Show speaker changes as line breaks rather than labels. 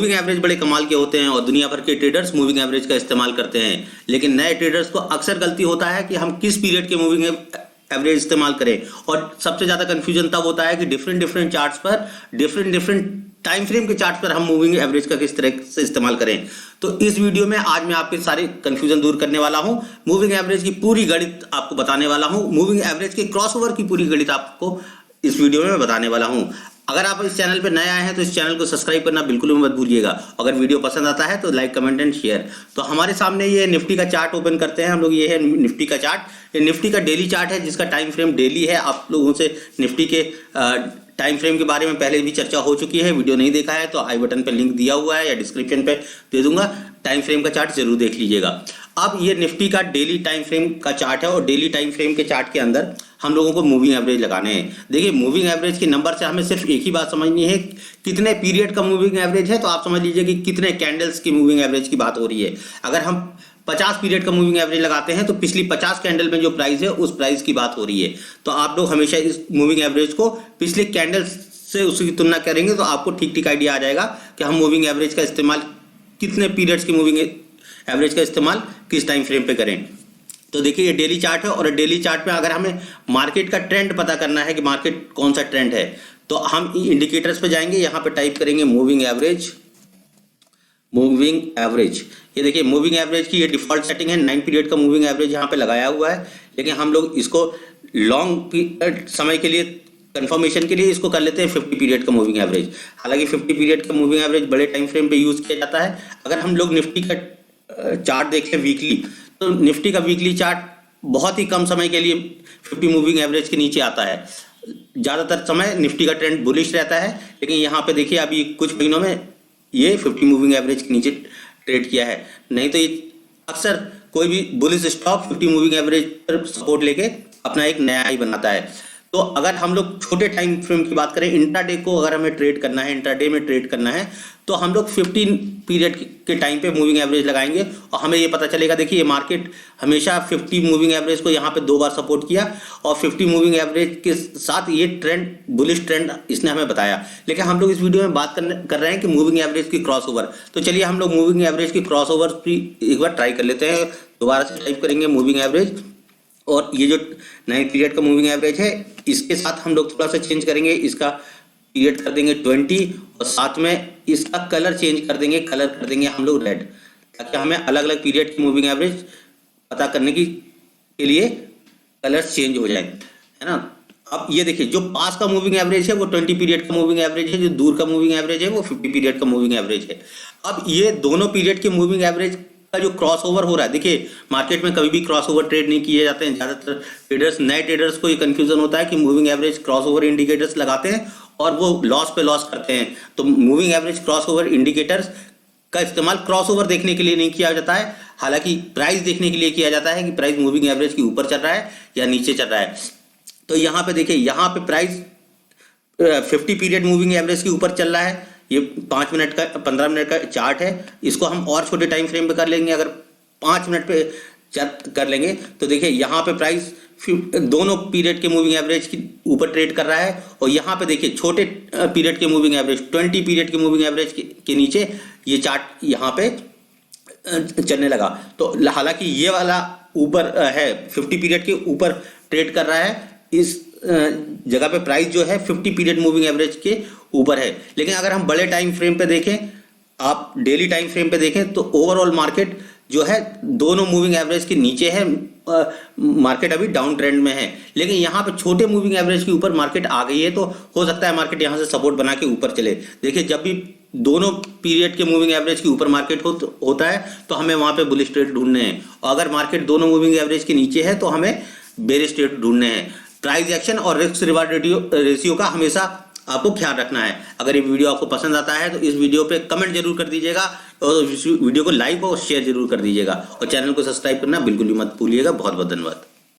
Moving average बड़े कमाल के होते हैं और दुनिया भर के ट्रेडर्स मूविंग एवरेज का इस्तेमाल करते हैं, लेकिन नए ट्रेडर्स को अक्सर गलती होता है कि हम किस पीरियड के मूविंग एवरेज इस्तेमाल करें। और सबसे ज्यादा कंफ्यूजन तब होता है कि डिफरेंट चार्ट्स पर डिफरेंट टाइम फ्रेम के चार्ट पर हम मूविंग एवरेज का किस तरह से इस्तेमाल करें। तो इस वीडियो में आज मैं आपके सारे कंफ्यूजन दूर करने वाला हूं, मूविंग एवरेज की पूरी गणित आपको बताने वाला हूं, मूविंग एवरेज के क्रॉसओवर की पूरी गणित आपको इस वीडियो में मैं बताने वाला हूं। अगर आप इस चैनल पर नए आए हैं तो इस चैनल को सब्सक्राइब करना बिल्कुल भी मत भूलिएगा। अगर वीडियो पसंद आता है तो लाइक, कमेंट एंड शेयर। तो हमारे सामने ये निफ्टी का चार्ट ओपन करते हैं हम लोग। ये है निफ्टी का चार्ट, ये निफ्टी का डेली चार्ट है जिसका टाइम फ्रेम डेली है। आप लोगों से निफ्टी के टाइम फ्रेम के बारे में पहले भी चर्चा हो चुकी है, वीडियो नहीं देखा है तो आई बटन पर लिंक दिया हुआ है या डिस्क्रिप्शन पे दे दूंगा, टाइम फ्रेम का चार्ट जरूर देख लीजिएगा। अब ये निफ्टी का डेली टाइम फ्रेम का चार्ट है और डेली टाइम फ्रेम के चार्ट के अंदर हम लोगों को मूविंग एवरेज लगाने हैं। देखिए, मूविंग एवरेज के नंबर से हमें सिर्फ एक ही बात समझनी है, कितने पीरियड का मूविंग एवरेज है, तो आप समझ लीजिए कि कितने कैंडल्स की मूविंग एवरेज की बात हो रही है। अगर हम 50 पीरियड का मूविंग एवरेज लगाते हैं तो पिछली 50 कैंडल में जो प्राइस है उस प्राइस की बात हो रही है। तो आप लोग हमेशा इस मूविंग एवरेज को पिछले कैंडल्स से उसकी तुलना करेंगे तो आपको ठीक आइडिया आ जाएगा कि हम मूविंग एवरेज का इस्तेमाल कितने पीरियड्स की मूविंग एवरेज का इस्तेमाल किस टाइम फ्रेम पे करें। तो देखिए, ये डेली चार्ट है और डेली चार्ट में अगर हमें मार्केट का ट्रेंड पता करना है कि मार्केट कौन सा ट्रेंड है तो हम इंडिकेटर्स पे जाएंगे, यहाँ पे टाइप करेंगे मूविंग एवरेज। ये देखिए, मूविंग एवरेज की ये डिफॉल्ट सेटिंग है, 9 पीरियड का मूविंग एवरेज यहाँ पे लगाया हुआ है, लेकिन हम लोग इसको लॉन्ग समय के लिए कंफर्मेशन के लिए इसको कर लेते हैं 50 पीरियड का मूविंग एवरेज। हालांकि 50 पीरियड का मूविंग एवरेज बड़े टाइम फ्रेम पे यूज किया जाता है। अगर हम लोग निफ्टी का चार्ट देखें वीकली, तो निफ्टी का वीकली चार्ट बहुत ही कम समय के लिए 50 मूविंग एवरेज के नीचे आता है। ज्यादातर समय निफ्टी का ट्रेंड बुलिश रहता है, लेकिन यहाँ पे देखिए अभी कुछ महीनों में ये 50 मूविंग एवरेज के नीचे ट्रेड किया है। नहीं तो ये अक्सर कोई भी बुलिश स्टॉक 50 मूविंग एवरेज पर सपोर्ट लेके अपना एक नया हाई बनाता है। तो अगर हम लोग छोटे टाइम फ्रेम की बात करें, इंट्राडे को अगर हमें ट्रेड करना है, इंट्राडे में ट्रेड करना है, तो हम लोग 15 पीरियड के टाइम पे मूविंग एवरेज लगाएंगे और हमें ये पता चलेगा। देखिए, ये मार्केट हमेशा 50 मूविंग एवरेज को यहाँ पे 2 बार सपोर्ट किया और 50 मूविंग एवरेज के साथ ये ट्रेंड, बुलिश ट्रेंड इसने हमें बताया। लेकिन हम लोग इस वीडियो में बात कर रहे हैं कि मूविंग एवरेज की क्रॉस ओवर। तो चलिए हम लोग मूविंग एवरेज की क्रॉस ओवर एक बार ट्राई कर लेते हैं। दोबारा से टाइप करेंगे मूविंग एवरेज और ये जो 9 पीरियड का मूविंग एवरेज है इसके साथ हम लोग थोड़ा सा चेंज करेंगे, इसका पीरियड कर देंगे 20 और साथ में इसका कलर चेंज कर देंगे, कलर कर देंगे हम लोग रेड, ताकि हमें अलग अलग पीरियड की मूविंग एवरेज पता करने के लिए कलर्स चेंज हो जाए, है ना। अब ये देखिए, जो पास का मूविंग एवरेज है वो 20 पीरियड का मूविंग एवरेज है, जो दूर का मूविंग एवरेज है वो 50 पीरियड का मूविंग एवरेज है। अब ये दोनों पीरियड के मूविंग एवरेज का जो क्रॉस ओवर हो रहा है, देखिए मार्केट में कभी भी क्रॉस ओवर ट्रेड नहीं किए जाते हैं। ज्यादातर ट्रेडर्स, नए ट्रेडर्स को ये कंफ्यूजन होता है कि moving average cross over indicators लगाते हैं और वो लॉस पे लॉस करते हैं। तो moving average cross over indicators का इस्तेमाल क्रॉस ओवर देखने के लिए नहीं किया जाता है, हालांकि प्राइस देखने के लिए किया जाता है कि प्राइस मूविंग एवरेज के ऊपर चल रहा है या नीचे चल रहा है। तो यहाँ पे देखिए, यहाँ पे प्राइस 50 पीरियड मूविंग एवरेज के ऊपर चल रहा है। ये 5 मिनट का, 15 मिनट का चार्ट है, इसको हम और छोटे टाइम फ्रेम पे कर लेंगे। अगर 5 मिनट पे कर लेंगे तो देखिए यहाँ पे प्राइस दोनों पीरियड के मूविंग एवरेज के ऊपर ट्रेड कर रहा है और यहाँ पे देखिए छोटे पीरियड के मूविंग एवरेज, 20 पीरियड के मूविंग एवरेज के नीचे ये चार्ट यहाँ पे चलने लगा। तो हालांकि ये वाला ऊपर है, 50 पीरियड के ऊपर ट्रेड कर रहा है, इस जगह पे प्राइस जो है 50 पीरियड मूविंग एवरेज के ऊपर है। लेकिन अगर हम बड़े टाइम फ्रेम पे देखें, आप डेली टाइम फ्रेम पे देखें, तो ओवरऑल मार्केट जो है दोनों मूविंग एवरेज के नीचे है, मार्केट अभी डाउन ट्रेंड में है। लेकिन यहाँ पे छोटे मूविंग एवरेज के ऊपर मार्केट आ गई है, तो हो सकता है मार्केट यहाँ से सपोर्ट बना के ऊपर चले। देखिए, जब भी दोनों पीरियड के मूविंग एवरेज के ऊपर मार्केट होता है तो हमें वहां पे बुलिश ट्रेड ढूंढने हैं, और अगर मार्केट दोनों मूविंग एवरेज के नीचे है तो हमें बेरिश ट्रेड ढूंढने हैं। प्राइस एक्शन और रिस्क रिवार्ड रेशियो का हमेशा आपको ख्याल रखना है। अगर ये वीडियो आपको पसंद आता है तो इस वीडियो पे कमेंट जरूर कर दीजिएगा और इस वीडियो को लाइक और शेयर जरूर कर दीजिएगा और चैनल को सब्सक्राइब करना बिल्कुल भी मत भूलिएगा। बहुत बहुत धन्यवाद।